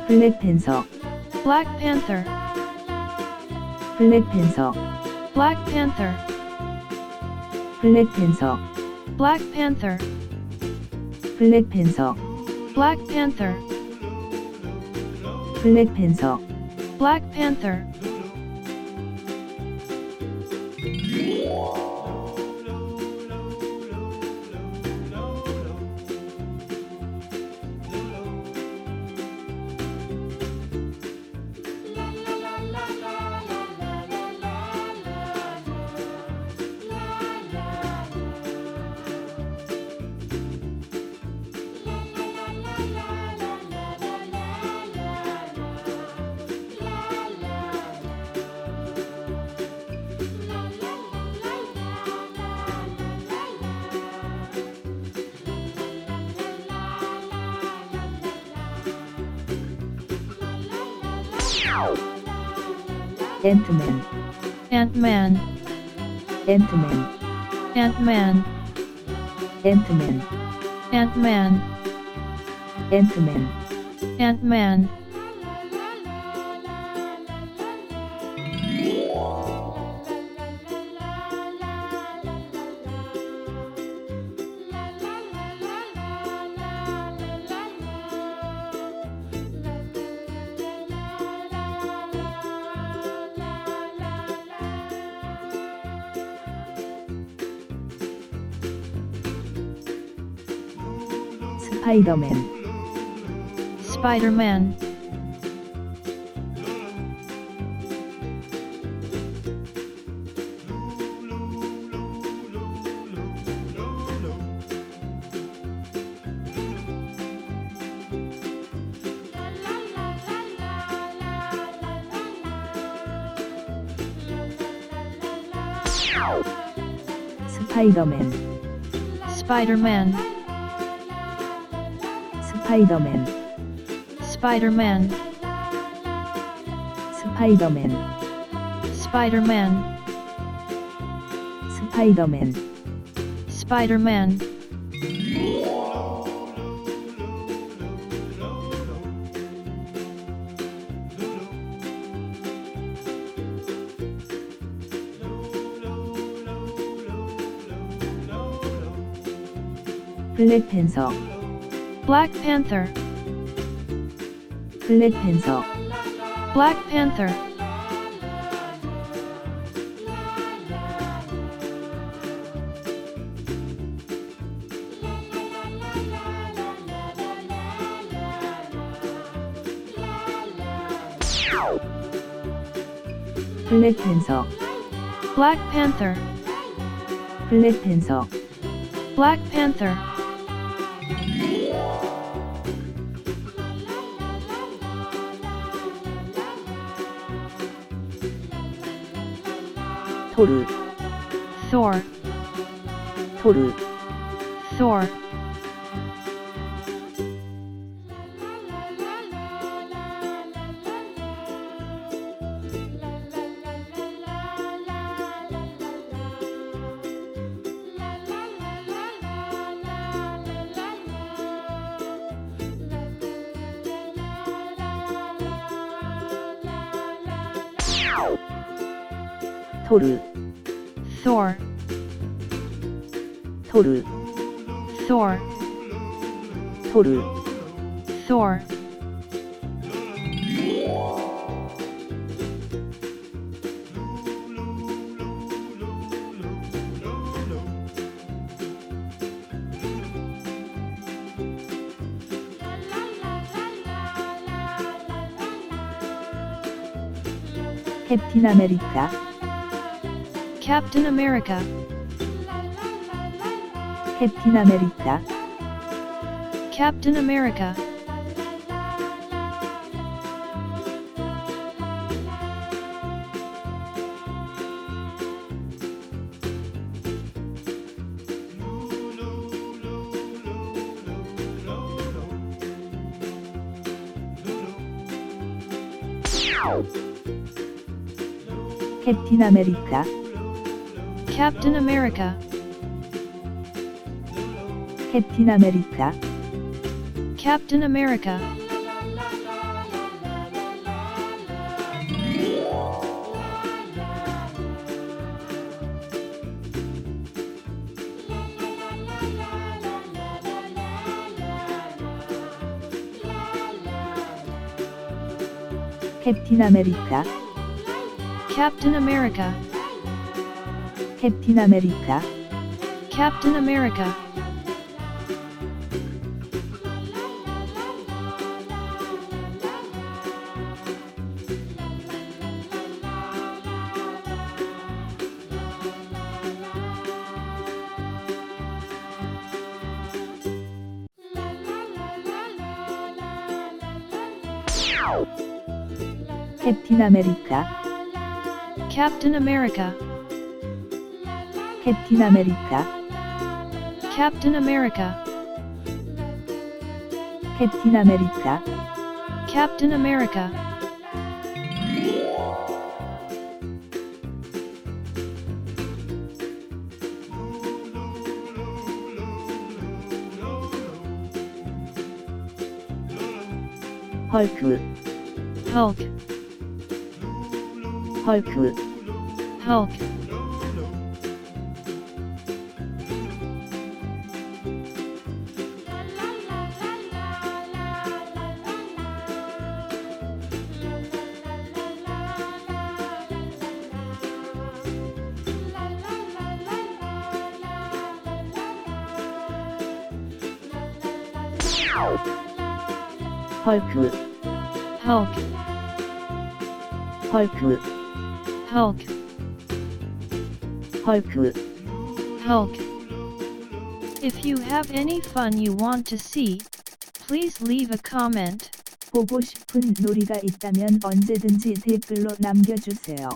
블랙팬서 Black Panther, 블랙팬서 Black Panther, 블랙팬서 Black Panther, 블랙팬서 Black Panther, 블랙팬서 Black Panther. 앤트맨 Ant-Man, 앤트맨 Ant-Man, 앤트맨 Ant-Man, 앤트맨 Ant-Man. 스파이더맨 Spider-Man, 스파이더맨 Spider-Man, 스파이더맨 Spider-Man, 스파이더맨 Spider-Man, 스파이더맨 Spider-Man. 블랙팬서 Black Panther, 블랙팬서 Black Panther, 블랙팬서 Black Panther, 블랙팬서 Black Panther. 토르 Thor, 토르 Thor, 토르 Thor, 토르 Thor, 토르 Thor. 캡틴 아메리카 Captain America, 캡틴 아메리카 Captain America, 캡틴 아메리카 Captain America, 캡틴 아메리카 Captain America. 캡틴 아메리카, Captain America, 캡틴 아메리카, Captain America, 캡틴 아메리카, Captain America, 캡틴 아메리카, Captain America, 캡틴 아메리카, Captain America, 헐크, Hulk, 헐크, Hulk, 헐크, Hulk, 헐크, Hulk, 헐크. Hulk. If you have any fun you want to see, please leave a comment. 보고 싶은 놀이가 있다면 언제든지 댓글로 남겨주세요.